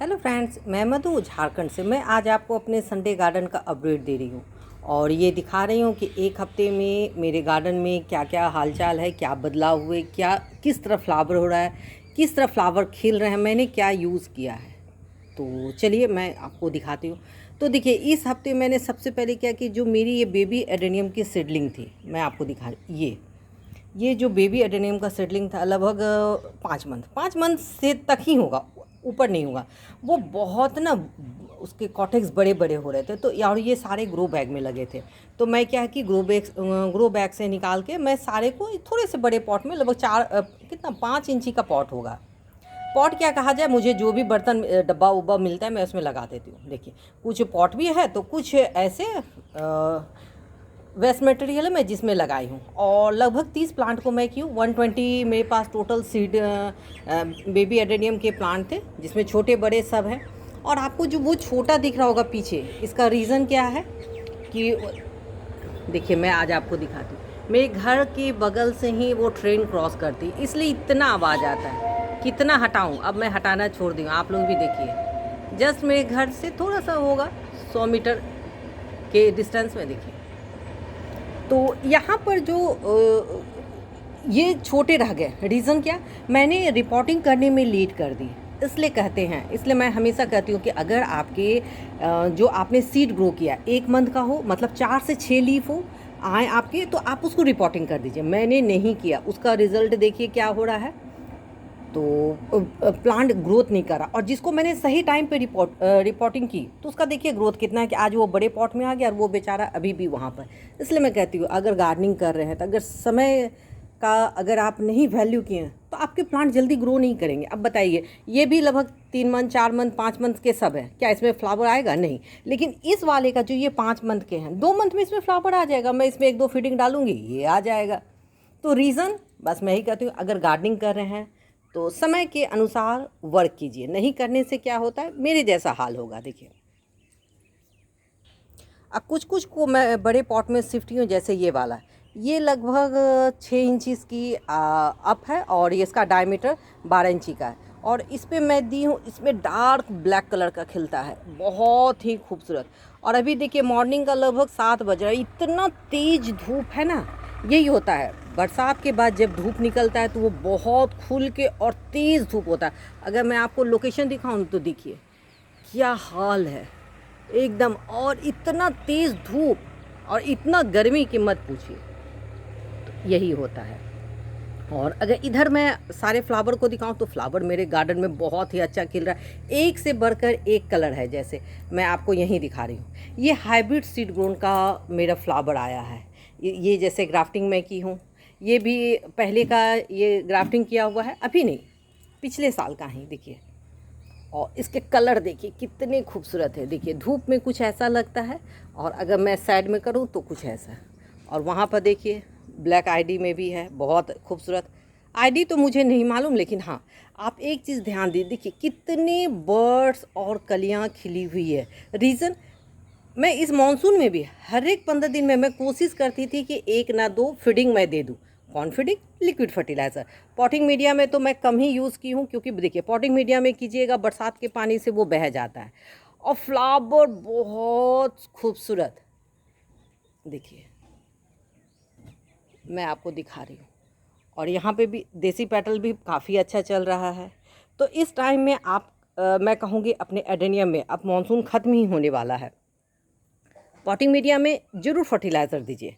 Hello friends, मैं मधु झारखंड से। मैं आज आपको अपने संडे गार्डन का अपडेट दे रही हूँ और ये दिखा रही हूँ कि एक हफ्ते में मेरे गार्डन में क्या क्या हालचाल है, क्या बदलाव हुए, क्या किस तरह फ्लावर हो रहा है, किस तरह फ्लावर खिल रहे हैं, मैंने क्या यूज़ किया है। तो चलिए मैं आपको दिखाती हूँ। तो देखिए, इस हफ्ते मैंने सबसे पहले क्या कि जो मेरी ये बेबी एडेनियम की सीडलिंग थी, मैं आपको दिखा रही ये जो बेबी एडेनियम का सेटलिंग था लगभग 5 मंथ से तक ही होगा, ऊपर नहीं होगा। वो बहुत ना, उसके कॉटेक्स बड़े बड़े हो रहे थे, तो और ये सारे ग्रो बैग में लगे थे। तो मैं क्या है कि ग्रो बैग से निकाल के मैं सारे को थोड़े से बड़े पॉट में, लगभग 5 इंची का पॉट होगा। पॉट क्या कहा जाए, मुझे जो भी बर्तन डब्बा उब्बा मिलता है मैं उसमें लगा देती हूँ। देखिए, कुछ पॉट भी है तो कुछ ऐसे वेस्ट मटेरियल मैं जिसमें लगाई हूँ। और लगभग 30 प्लांट को मैं क्यों 120 मेरे पास टोटल सीड बेबी एडेनियम के प्लांट थे, जिसमें छोटे बड़े सब हैं। और आपको जो वो छोटा दिख रहा होगा पीछे, इसका रीज़न क्या है कि देखिए मैं आज आपको दिखाती हूँ। मेरे घर के बगल से ही वो ट्रेन क्रॉस करती, इसलिए इतना आवाज़ आता है। कितना हटाऊँ, अब मैं हटाना छोड़ दी हूँ। आप लोग भी देखिए, जस्ट मेरे घर से थोड़ा सा होगा 100 मीटर के डिस्टेंस में। देखिए, तो यहाँ पर जो ये छोटे रह गए, रीज़न क्या, मैंने रिपोर्टिंग करने में लेट कर दी। इसलिए कहते हैं, इसलिए मैं हमेशा कहती हूँ कि अगर आपके जो आपने सीड ग्रो किया 1 मंथ का हो, मतलब 4 से 6 लीफ हो आए आपके, तो आप उसको रिपोर्टिंग कर दीजिए। मैंने नहीं किया, उसका रिज़ल्ट देखिए क्या हो रहा है। तो प्लांट ग्रोथ नहीं करा। और जिसको मैंने सही टाइम पे रिपोर्टिंग की, तो उसका देखिए ग्रोथ कितना है कि आज वो बड़े पॉट में आ गया और वो बेचारा अभी भी वहाँ पर। इसलिए मैं कहती हूँ, अगर गार्डनिंग कर रहे हैं तो अगर समय का अगर आप नहीं वैल्यू किए तो आपके प्लांट जल्दी ग्रो नहीं करेंगे। अब बताइए, ये भी लगभग 3 मंथ 4 मंथ 5 मंथ के सब हैं, क्या इसमें फ्लावर आएगा? नहीं। लेकिन इस वाले का जो ये 5 मंथ के हैं, 2 मंथ में इसमें फ्लावर आ जाएगा। मैं इसमें 1-2 फीडिंग डालूंगी, ये आ जाएगा। तो रीज़न बस मैं ही कहती हूँ, अगर गार्डनिंग कर रहे हैं तो समय के अनुसार वर्क कीजिए। नहीं करने से क्या होता है, मेरे जैसा हाल होगा। देखिए, अब कुछ कुछ को मैं बड़े पॉट में शिफ्ट की हूँ, जैसे ये वाला। ये लगभग 6 इंचज़ की अप है और ये इसका डायमीटर 12 इंची का है। और इस पर मैं दी हूँ, इसमें डार्क ब्लैक कलर का खिलता है, बहुत ही खूबसूरत। और अभी देखिए, मॉर्निंग का लगभग 7 बज रहा है, इतना तेज़ धूप है ना। यही होता है, बरसात के बाद जब धूप निकलता है तो वो बहुत खुल के और तेज़ धूप होता है। अगर मैं आपको लोकेशन दिखाऊं तो देखिए क्या हाल है एकदम। और इतना तेज़ धूप और इतना गर्मी की मत पूछिए। तो यही होता है। और अगर इधर मैं सारे फ्लावर को दिखाऊं तो फ्लावर मेरे गार्डन में बहुत ही अच्छा खिल रहा है, एक से बढ़कर एक कलर है। जैसे मैं आपको यहीं दिखा रही हूँ, ये हाइब्रिड सीड ग्रोन का मेरा फ्लावर आया है। ये जैसे ग्राफ्टिंग मैं की हूँ, ये भी पहले का ये ग्राफ्टिंग किया हुआ है, अभी नहीं, पिछले साल का ही। देखिए, और इसके कलर देखिए कितने खूबसूरत है। देखिए, धूप में कुछ ऐसा लगता है और अगर मैं साइड में करूँ तो कुछ ऐसा। और वहाँ पर देखिए ब्लैक आईडी में भी है, बहुत खूबसूरत। आईडी तो मुझे नहीं मालूम, लेकिन हाँ, आप एक चीज़ ध्यान दीजिए, देखिए कितने बर्ड्स और कलियाँ खिली हुई है। रीज़न, मैं इस मानसून में भी हर एक 15 दिन में मैं कोशिश करती थी कि 1 ना 2 फीडिंग मैं दे दूँ। कौन feeding? Liquid fertiliser. Potting media में तो मैं कम ही यूज़ की हूँ, क्योंकि देखिए पॉटिंग मीडिया में कीजिएगा, बरसात के पानी से वो बह जाता है। और फ्लावर बहुत खूबसूरत, देखिए मैं आपको दिखा रही हूँ। और यहाँ पे भी देसी पेटल भी काफ़ी अच्छा चल रहा है। तो इस टाइम में आप मैं कहूँगी अपने एडेनियम में, अब मानसून ख़त्म ही होने वाला है, पॉटिंग मीडिया में ज़रूर फर्टिलाइज़र दीजिए।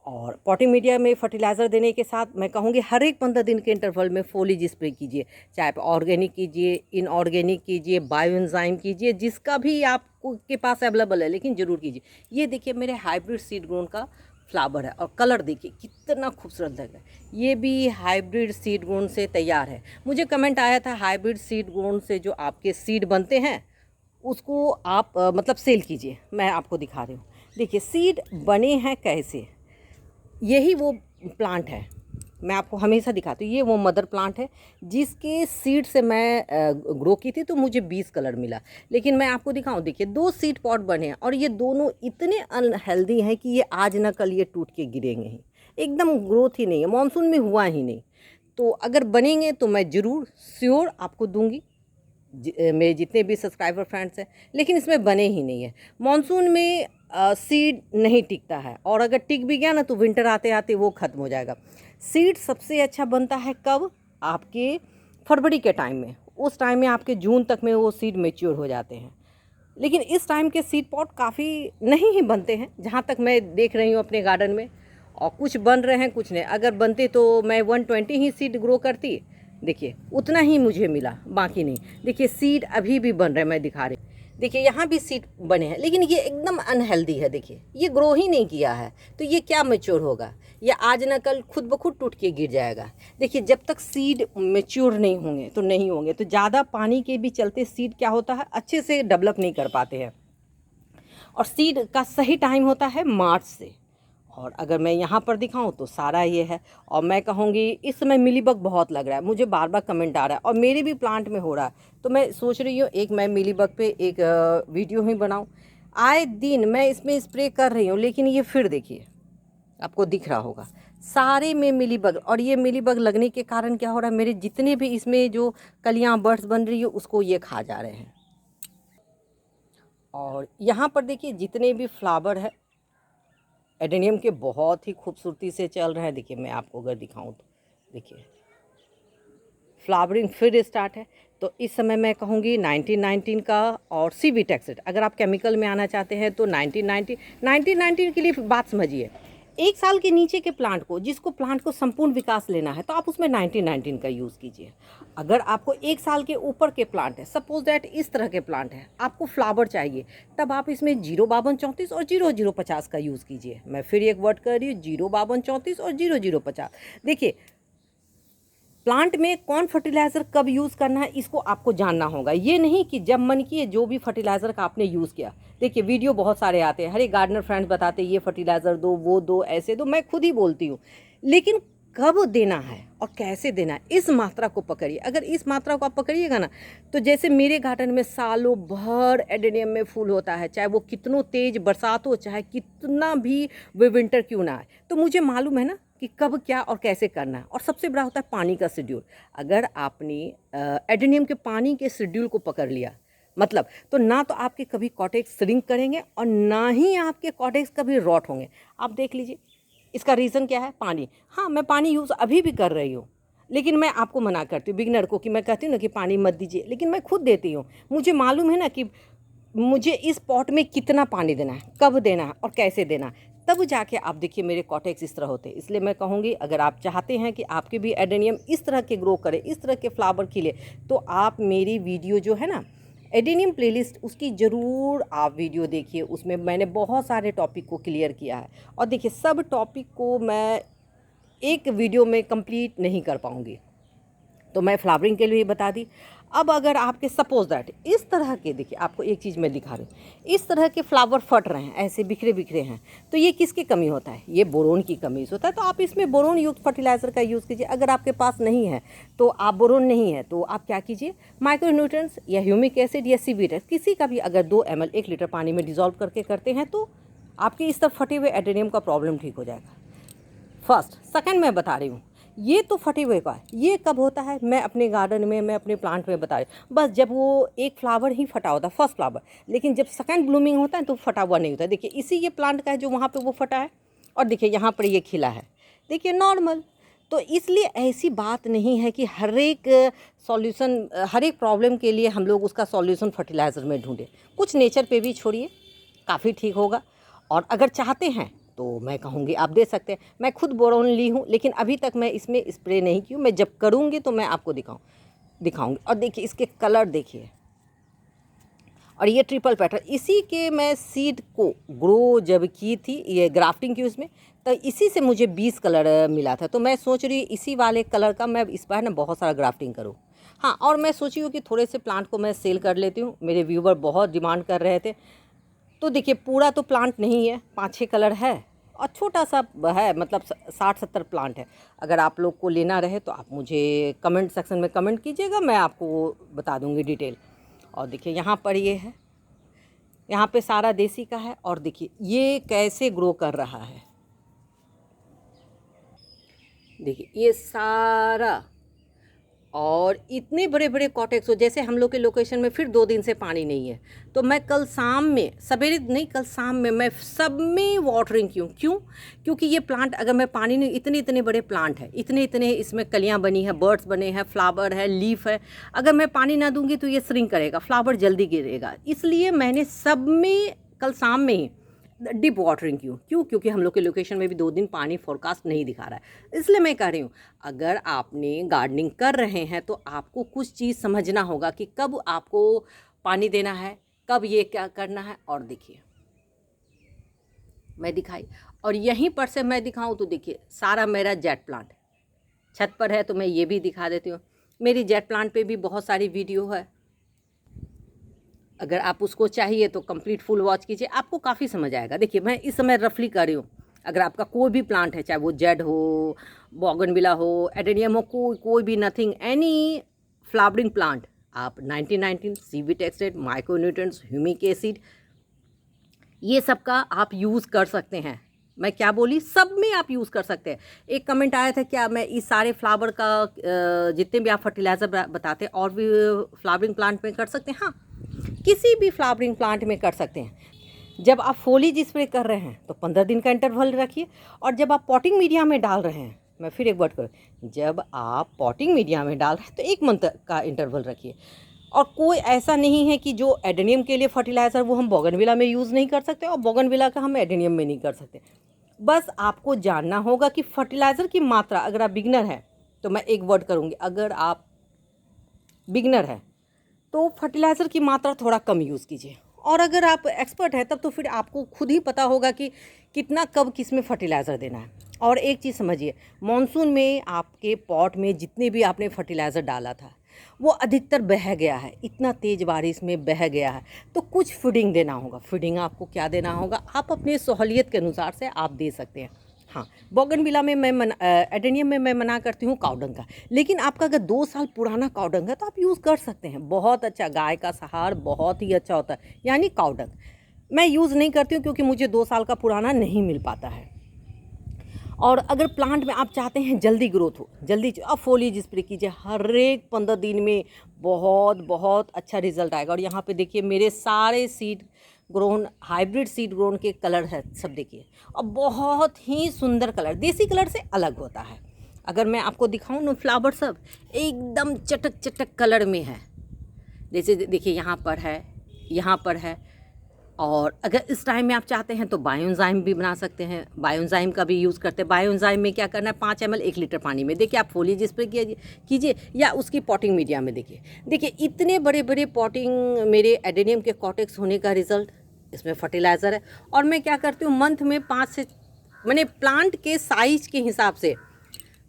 और पॉटिंग मीडिया में फर्टिलाइज़र देने के साथ मैं कहूँगी हर एक 15 दिन के इंटरवल में फोलिज स्प्रे कीजिए। चाहे आप ऑर्गेनिक कीजिए, इनऑर्गेनिक कीजिए, बायो एंजाइम कीजिए, जिसका भी आपको के पास अवेलेबल है, लेकिन ज़रूर कीजिए। ये देखिए मेरे हाइब्रिड सीड ग्रोन का फ्लावर है, और कलर देखिए कितना खूबसूरत लग रहा है। ये भी हाइब्रिड सीड ग्रोन से तैयार है। मुझे कमेंट आया था, हाइब्रिड सीड ग्रोन से जो आपके सीड बनते हैं उसको आप मतलब सेल कीजिए। मैं आपको दिखा रही हूँ, देखिए सीड बने हैं कैसे। यही वो प्लांट है, मैं आपको हमेशा दिखाती हूँ। ये वो मदर प्लांट है जिसके सीड से मैं ग्रो की थी, तो मुझे 20 कलर मिला। लेकिन मैं आपको दिखाऊं, देखिए 2 सीड पॉट बने हैं और ये दोनों इतने अनहेल्दी हैं कि ये आज ना कल ये टूट के गिरेंगे ही। एकदम ग्रोथ ही नहीं है, मानसून में हुआ ही नहीं। तो अगर बनेंगे तो मैं ज़रूर श्योर आपको दूंगी। मेरे जितने भी सब्सक्राइबर फ्रेंड्स हैं, लेकिन इसमें बने ही नहीं है। मानसून में सीड नहीं टिकता है, और अगर टिक भी गया ना तो विंटर आते आते वो ख़त्म हो जाएगा। सीड सबसे अच्छा बनता है कब? आपके फरवरी के टाइम में। उस टाइम में आपके जून तक में वो सीड मैच्योर हो जाते हैं। लेकिन इस टाइम के सीड पॉट काफ़ी नहीं ही बनते हैं, जहाँ तक मैं देख रही हूँ अपने गार्डन में। और कुछ बन रहे हैं, कुछ नहीं। अगर बनते तो मैं 120 ही सीड ग्रो करती। देखिए उतना ही मुझे मिला, बाकी नहीं। देखिए सीड अभी भी बन रहे हैं, मैं दिखा रही। देखिए यहाँ भी सीड बने हैं, लेकिन ये एकदम अनहेल्दी है। देखिए ये ग्रो ही नहीं किया है, तो ये क्या मैच्योर होगा? ये आज न कल खुद ब खुद टूट के गिर जाएगा। देखिए जब तक सीड मैच्योर नहीं होंगे तो नहीं होंगे। तो ज़्यादा पानी के भी चलते सीड क्या होता है, अच्छे से डेवलप नहीं कर पाते हैं। और सीड का सही टाइम होता है मार्च से। और अगर मैं यहाँ पर दिखाऊं तो सारा ये है। और मैं कहूँगी इस समय मिलीबग बहुत लग रहा है, मुझे बार बार कमेंट आ रहा है, और मेरे भी प्लांट में हो रहा है। तो मैं सोच रही हूँ एक मैं मिलीबग पे एक वीडियो ही बनाऊँ। आए दिन मैं इसमें स्प्रे कर रही हूँ, लेकिन ये फिर देखिए आपको दिख रहा होगा सारे में मिलीबग। और ये मिलीबग लगने के कारण क्या हो रहा है, मेरे जितने भी इसमें जो कलियाँ बर्ड्स बन रही है उसको ये खा जा रहे हैं। और यहाँ पर देखिए जितने भी फ्लावर है एडेनियम के, बहुत ही खूबसूरती से चल रहे हैं। देखिए मैं आपको अगर दिखाऊं तो देखिए फ्लावरिंग फिर स्टार्ट है। तो इस समय मैं कहूँगी 1919 का और सीबी टेक्सेट। अगर आप केमिकल में आना चाहते हैं तो 1919 के लिए बात समझिए। 1 साल के नीचे के प्लांट को, जिसको प्लांट को संपूर्ण विकास लेना है, तो आप उसमें 1919 का यूज़ कीजिए। अगर आपको 1 साल के ऊपर के प्लांट है, सपोज दैट इस तरह के प्लांट है, आपको फ्लावर चाहिए, तब आप इसमें 05234 और 0050 का यूज़ कीजिए। मैं फिर एक वर्ड कर रही हूँ, 05234 और 0050। देखिए प्लांट में कौन फर्टिलाइज़र कब यूज़ करना है इसको आपको जानना होगा। ये नहीं कि जब मन किए जो भी फर्टिलाइज़र का आपने यूज़ किया। देखिए वीडियो बहुत सारे आते हैं, हर एक गार्डनर फ्रेंड्स बताते हैं ये फर्टिलाइज़र दो, वो दो, ऐसे दो। मैं खुद ही बोलती हूँ, लेकिन कब देना है और कैसे देना है इस मात्रा को पकड़िए। अगर इस मात्रा को आप पकड़िएगा ना, तो जैसे मेरे गार्डन में सालों भर एडेनियम में फूल होता है, चाहे वो कितनों तेज़ बरसात हो, चाहे कितना भी वे विंटर क्यों ना आए, तो मुझे मालूम है ना कि कब क्या और कैसे करना है। और सबसे बड़ा होता है पानी का शेड्यूल। अगर आपने एडेनियम के पानी के शेड्यूल को पकड़ लिया, मतलब तो ना तो आपके कभी कॉटेक्स श्रिंक करेंगे और ना ही आपके कॉटेक्स कभी रॉट होंगे। आप देख लीजिए इसका रीज़न क्या है, पानी। हाँ मैं पानी यूज़ अभी भी कर रही हूँ, लेकिन मैं आपको मना करती हूँ बिगिनर को कि मैं कहती हूँ ना कि पानी मत दीजिए, लेकिन मैं खुद देती हूँ। मुझे मालूम है ना कि मुझे इस पॉट में कितना पानी देना है, कब देना है और कैसे देना है, तब जाके आप देखिए मेरे कॉटेक्स इस तरह होते हैं। इसलिए मैं कहूँगी अगर आप चाहते हैं कि आपके भी एडेनियम इस तरह के ग्रो करे, इस तरह के फ्लावर खिले, तो आप मेरी वीडियो जो है ना एडेनियम प्लेलिस्ट, उसकी ज़रूर आप वीडियो देखिए। उसमें मैंने बहुत सारे टॉपिक को क्लियर किया है। और देखिए सब टॉपिक को मैं एक वीडियो में कंप्लीट नहीं कर पाऊँगी, तो मैं फ्लावरिंग के लिए ही बता दी। अब अगर आपके सपोज दैट इस तरह के, देखिए आपको एक चीज़ मैं दिखा रही हूँ, इस तरह के फ्लावर फट रहे हैं, ऐसे बिखरे बिखरे हैं, तो ये किसकी कमी होता है? ये बोरोन की कमी से होता है। तो आप इसमें बोरोन युक्त फर्टिलाइज़र का यूज़ कीजिए। अगर आपके पास नहीं है तो आप बोरोन नहीं है तो आप क्या कीजिए, माइक्रोन्यूट्रिएंट्स या ह्यूमिक एसिड या सीबीटेक्स किसी का भी अगर 2 ml 1 लीटर पानी में डिज़ोल्व करके करते हैं तो आपके इस तरह फटे हुए एडेनियम का प्रॉब्लम ठीक हो जाएगा। फर्स्ट। सेकंड मैं बता रही हूँ, ये तो फटे हुए का है, ये कब होता है? मैं अपने गार्डन में, मैं अपने प्लांट में बता रही हूँ, बस जब वो एक फ्लावर ही फटा होता है, फर्स्ट फ्लावर। लेकिन जब सेकंड ब्लूमिंग होता है तो फटा हुआ नहीं होता। देखिए इसी ये प्लांट का है जो वहाँ पे वो फटा है, और देखिए यहाँ पर ये खिला है, देखिए नॉर्मल। तो इसलिए ऐसी बात नहीं है कि हर एक सॉल्यूशन, हर एक प्रॉब्लम के लिए हम लोग उसका सॉल्यूशन फर्टिलाइज़र में ढूंढें। कुछ नेचर पे भी छोड़िए, काफ़ी ठीक होगा। और अगर चाहते हैं तो मैं कहूँगी आप दे सकते हैं। मैं खुद बोरोन ली हूँ, लेकिन अभी तक मैं इसमें स्प्रे नहीं की हूँ। मैं जब करूँगी तो मैं आपको दिखाऊँगी। और देखिए इसके कलर देखिए, और ये ट्रिपल पैटर्न, इसी के मैं सीड को ग्रो जब की थी, ये ग्राफ्टिंग की उसमें, तो इसी से मुझे 20 कलर मिला था। तो मैं सोच रही इसी वाले कलर का मैं इस बार ना बहुत सारा ग्राफ्टिंग करूँ। हाँ, और मैं सोची हूँ कि थोड़े से प्लांट को मैं सेल कर लेती हूँ। मेरे व्यूवर बहुत डिमांड कर रहे थे। तो देखिए पूरा तो प्लांट नहीं है, 5-6 कलर है और छोटा सा है, मतलब 60-70 प्लांट है। अगर आप लोग को लेना रहे तो आप मुझे कमेंट सेक्शन में कमेंट कीजिएगा, मैं आपको बता दूंगी डिटेल। और देखिए यहाँ पर ये है, यहाँ पे सारा देसी का है। और देखिए ये कैसे ग्रो कर रहा है, देखिए ये सारा और इतने बड़े बड़े कॉटेक्स हो, जैसे हम लोग के लोकेशन में फिर 2 दिन से पानी नहीं है, तो मैं कल शाम में, सवेरे नहीं कल शाम में मैं सब में वाटरिंग क्यों क्योंकि ये प्लांट अगर मैं पानी नहीं, इतने इतने बड़े प्लांट है, इतने इतने इसमें कलियाँ बनी है, बर्ड्स बने हैं, फ्लावर है, लीफ है, अगर मैं पानी ना दूंगी तो ये श्रिंक करेगा, फ्लावर जल्दी गिरेगा। इसलिए मैंने सब में कल शाम में ही डिप वाटरिंग क्योंकि हम लोग के लोकेशन में भी 2 दिन पानी फोरकास्ट नहीं दिखा रहा है। इसलिए मैं कह रही हूँ, अगर आपने गार्डनिंग कर रहे हैं तो आपको कुछ चीज़ समझना होगा कि कब आपको पानी देना है, कब ये क्या करना है। और देखिए मैं दिखाई, और यहीं पर से मैं दिखाऊं तो देखिए सारा मेरा जेट प्लांट छत पर है, तो मैं ये भी दिखा देती हूँ। मेरी जेट प्लांट पे भी बहुत सारी वीडियो है, अगर आप उसको चाहिए तो कंप्लीट फुल वॉच कीजिए, आपको काफ़ी समझ आएगा। देखिए मैं इस समय रफली कर रही हूँ, अगर आपका कोई भी प्लांट है, चाहे वो जेड हो, बोगनविला हो, एडेनियम हो, कोई भी नथिंग, एनी फ्लावरिंग प्लांट, आप 1919 CV texted, micronutrients, humic acid, ये सब का आप यूज़ कर सकते हैं। मैं क्या बोली, सब में आप यूज़ कर सकते हैं। एक कमेंट आया था, क्या मैं इस सारे फ्लावर का जितने भी आप फर्टिलाइज़र बताते हैं और भी फ्लावरिंग प्लांट में कर सकते हैं? हाँ, किसी भी फ्लावरिंग प्लांट में कर सकते हैं। जब आप फोलिज स्प्रे कर रहे हैं तो 15 दिन का इंटरवल रखिए, और जब आप पॉटिंग मीडिया में डाल रहे हैं, मैं फिर एक वर्ड करूँ, जब आप पॉटिंग मीडिया में डाल रहे हैं तो 1 मंथ का इंटरवल रखिए। और कोई ऐसा नहीं है कि जो एडेनियम के लिए फर्टिलाइज़र वो हम बोगनविला में यूज़ नहीं कर सकते और बोगनविला का हम एडेनियम में नहीं कर सकते। बस आपको जानना होगा कि फर्टिलाइज़र की मात्रा, अगर आप बिगनर हैं तो मैं एक वर्ड करूँगी, अगर आप बिगनर हैं तो फर्टिलाइज़र की मात्रा थोड़ा कम यूज़ कीजिए, और अगर आप एक्सपर्ट हैं तब तो फिर आपको खुद ही पता होगा कि कितना कब किस में फर्टिलाइज़र देना है। और एक चीज़ समझिए, मॉनसून में आपके पॉट में जितने भी आपने फर्टिलाइज़र डाला था वो अधिकतर बह गया है, इतना तेज़ बारिश में बह गया है, तो कुछ फीडिंग देना होगा। फीडिंग आपको क्या देना होगा, आप अपने सहूलियत के अनुसार से आप दे सकते हैं। हाँ, बोगनविला में एडेनियम में मैं मना करती हूँ काउडंग का, लेकिन आपका अगर 2 साल पुराना काउडंग है तो आप यूज़ कर सकते हैं। बहुत अच्छा, गाय का सहार बहुत ही अच्छा होता है, यानी काउडंग मैं यूज़ नहीं करती हूँ क्योंकि मुझे 2 साल का पुराना नहीं मिल पाता है। और अगर प्लांट में आप चाहते हैं जल्दी ग्रोथ हो, जल्दी, अब फोलिज स्प्रे कीजिए, हर एक 15 दिन में बहुत अच्छा रिजल्ट आएगा। और यहाँ पे देखिए मेरे सारे seed grown, hybrid seed grown के कलर है सब, देखिए, और बहुत ही सुंदर कलर, देसी कलर से अलग होता है। अगर मैं आपको दिखाऊं ना, फ्लावर सब एकदम चटक चटक कलर में है, जैसे देखिए यहाँ पर है, यहाँ पर है। और अगर इस टाइम में आप चाहते हैं तो बायोएंजाइम भी बना सकते हैं, बायोएंजाइम का भी यूज़ करते हैं। बायोएंजाइम में क्या करना है, 5 ml 1 लीटर पानी में, देखिए आप फोलिज स्प्रे कीजिए या उसकी पॉटिंग मीडिया में। देखिए इतने बड़े बड़े पॉटिंग मेरे एडेनियम के कॉटेक्स होने का रिजल्ट, इसमें फर्टिलाइज़र है। और मैं क्या करती हूँ, मंथ में 5 से, मैंने प्लांट के साइज़ के हिसाब से,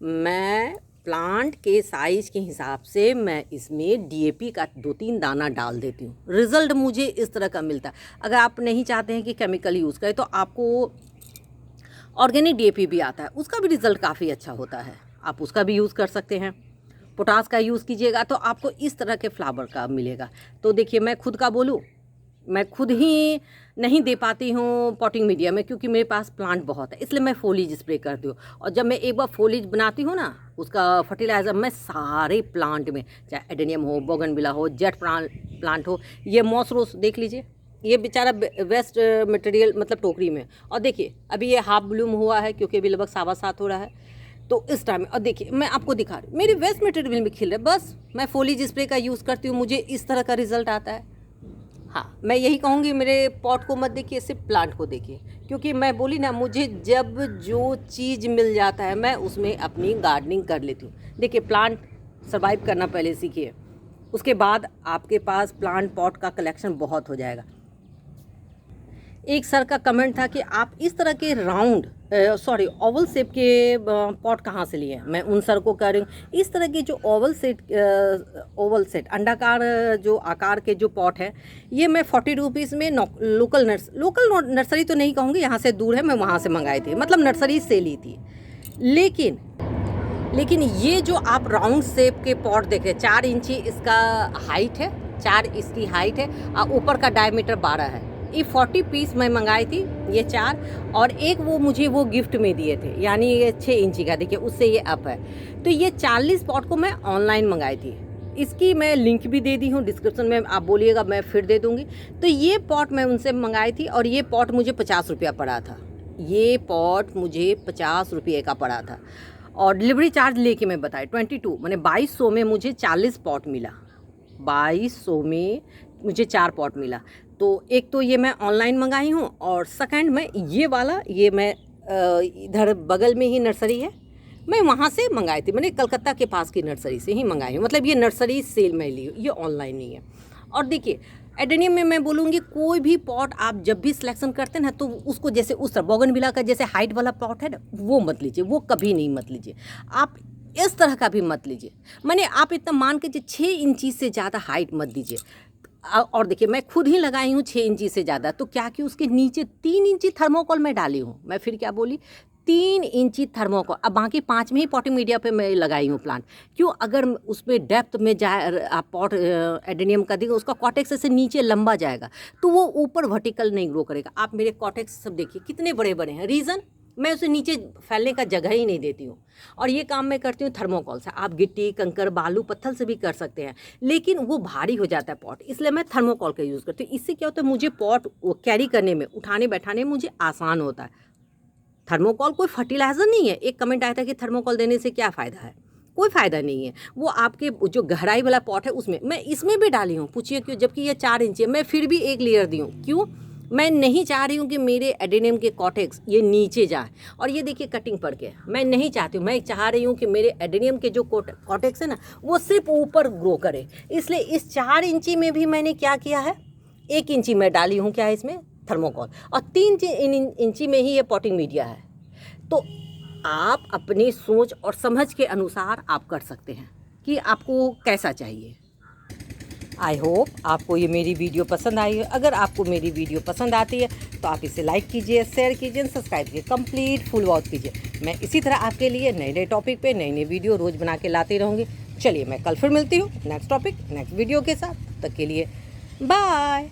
मैं प्लांट के साइज़ के हिसाब से मैं इसमें डीएपी का 2-3 दाना डाल देती हूँ। रिज़ल्ट मुझे इस तरह का मिलता है। अगर आप नहीं चाहते हैं कि केमिकल यूज़ करें तो आपको ऑर्गेनिक डीएपी भी आता है, उसका भी रिज़ल्ट काफ़ी अच्छा होता है, आप उसका भी यूज़ कर सकते हैं। पोटास का यूज़ कीजिएगा तो आपको इस तरह के फ्लावर का मिलेगा। तो देखिए मैं खुद का बोलूँ, मैं खुद ही नहीं दे पाती हूँ पॉटिंग मीडिया में क्योंकि मेरे पास प्लांट बहुत है, इसलिए मैं फोलिज स्प्रे करती हूँ। और जब मैं एक बार फोलिज बनाती हूँ ना, उसका फर्टिलाइज़र मैं सारे प्लांट में, चाहे एडेनियम हो, बोगनविला हो, जेट प्लांट हो, ये मॉसरोस देख लीजिए, ये बेचारा वेस्ट मटेरियल मतलब टोकरी में, और देखिए अभी ये हाफ ब्लूम हुआ है क्योंकि अभी लगभग 7.25 हो रहा है, तो इस टाइम। और देखिए मैं आपको दिखा रही हूँ मेरी वेस्ट मटेरियल में खिल रहा है, बस मैं फोलिज स्प्रे का यूज़ करती हूँ, मुझे इस तरह का रिजल्ट आता है। हाँ, मैं यही कहूँगी, मेरे पॉट को मत देखिए, सिर्फ प्लांट को देखिए, क्योंकि मैं बोली ना, मुझे जब जो चीज़ मिल जाता है मैं उसमें अपनी गार्डनिंग कर लेती हूँ। देखिए प्लांट सर्वाइव करना पहले सीखिए, उसके बाद आपके पास प्लांट पॉट का कलेक्शन बहुत हो जाएगा। एक सर का कमेंट था कि आप इस तरह के राउंड ओवल शेप के पॉट कहाँ से लिए हैं। मैं उन सर को कह रही हूँ, इस तरह के जो ओवल सेट अंडाकार जो आकार के जो पॉट है, ये मैं 40 रुपीज़ में लोकल नर्सरी तो नहीं कहूँगी, यहाँ से दूर है, मैं वहाँ से मंगाई थी, मतलब नर्सरी से ली थी। लेकिन ये जो आप राउंड शेप के पॉट देख रहे हैं, 4 इंची इसका हाइट है, 4 इसकी हाइट है, और ऊपर का डायमीटर 12 है। ये 40 पीस मैं मंगाई थी, ये 4, और एक वो मुझे वो गिफ्ट में दिए थे, यानी ये 6 इंची का, देखिए उससे ये अप है। तो ये 40 पॉट को मैं ऑनलाइन मंगाई थी। इसकी मैं लिंक भी दे दी हूँ डिस्क्रिप्शन में, आप बोलिएगा मैं फिर दे दूँगी। तो ये पॉट मैं उनसे मंगाई थी और ये पॉट मुझे 50 रुपया पड़ा था। ये पॉट मुझे 50 रुपये का पड़ा था और डिलीवरी चार्ज लेके मैं बताई 22 मैंने 2200 में मुझे 40 पॉट मिला। 2200 में मुझे 4 पॉट मिला। तो एक तो ये मैं ऑनलाइन मंगाई हूँ और सेकंड में ये वाला, ये मैं इधर बगल में ही नर्सरी है, मैं वहाँ से मंगाई थी। मैंने कलकत्ता के पास की नर्सरी से ही मंगाई हूँ, मतलब ये नर्सरी सेल में ली हूँ, ये ऑनलाइन नहीं है। और देखिए एडेनियम में मैं बोलूँगी कोई भी पॉट आप जब भी सिलेक्शन करते हैं ना, तो उसको जैसे उस तरह बोगनविला का जैसे हाइट वाला पॉट है ना, वो मत लीजिए, वो कभी नहीं मत लीजिए। आप इस तरह का भी मत लीजिए, मैंने आप इतना मान के 6 इंची से ज़्यादा हाइट मत दीजिए। और देखिए मैं खुद ही लगाई हूँ 6 इंची से ज़्यादा, तो क्या कि उसके नीचे 3 इंची थर्मोकोल में डाली हूँ। मैं फिर क्या बोली, 3 इंची थर्मोकोल। अब बाकी 5 में ही पॉटिंग मीडिया पे मैं लगाई हूँ प्लांट। क्यों, अगर उसमें डेप्थ में जाए आप पॉट एडेनियम का देखिए, उसका कॉटेक्स से नीचे लंबा जाएगा तो वो ऊपर वर्टिकल नहीं ग्रो करेगा। आप मेरे कॉटेक्स सब देखिए कितने बड़े बड़े हैं, रीज़न मैं उसे नीचे फैलने का जगह ही नहीं देती हूँ। और ये काम मैं करती हूँ थर्मोकोल से। आप गिट्टी, कंकर, बालू, पत्थर से भी कर सकते हैं, लेकिन वो भारी हो जाता है पॉट, इसलिए मैं थर्मोकोल का यूज़ करती हूँ। इससे क्या होता है, मुझे पॉट कैरी करने में, उठाने बैठाने में मुझे आसान होता है। थर्मोकोल कोई फर्टिलाइज़र नहीं है। एक कमेंट आया था कि थर्मोकोल देने से क्या फ़ायदा है, कोई फ़ायदा नहीं है। वो आपके जो गहराई वाला पॉट है उसमें, मैं इसमें भी डाली हूँ, पूछिए क्यों, जबकि ये 4 इंची है, मैं फिर भी एक लेयर दी हूँ। क्यों, मैं नहीं चाह रही हूँ कि मेरे एडेनियम के कॉटेक्स ये नीचे जाए। और ये देखिए कटिंग पड़ के, मैं नहीं चाहती हूँ, मैं चाह रही हूँ कि मेरे एडेनियम के जो कॉटेक्स है ना, वो सिर्फ ऊपर ग्रो करे। इसलिए इस 4 इंची में भी मैंने क्या किया है, 1 इंची में डाली हूँ क्या है इसमें, थर्मोकोल, और 3 इंची में ही ये पॉटिंग मीडिया है। तो आप अपनी सोच और समझ के अनुसार आप कर सकते हैं कि आपको कैसा चाहिए। आई होप आपको ये मेरी वीडियो पसंद आई है। अगर आपको मेरी वीडियो पसंद आती है तो आप इसे लाइक कीजिए, शेयर कीजिए, सब्सक्राइब कीजिए, कंप्लीट फुल वॉच कीजिए। मैं इसी तरह आपके लिए नए नए टॉपिक पे नई नई वीडियो रोज़ बना के लाती रहूँगी। चलिए मैं कल फिर मिलती हूँ नेक्स्ट टॉपिक नेक्स्ट वीडियो के साथ। तब तक के लिए बाय।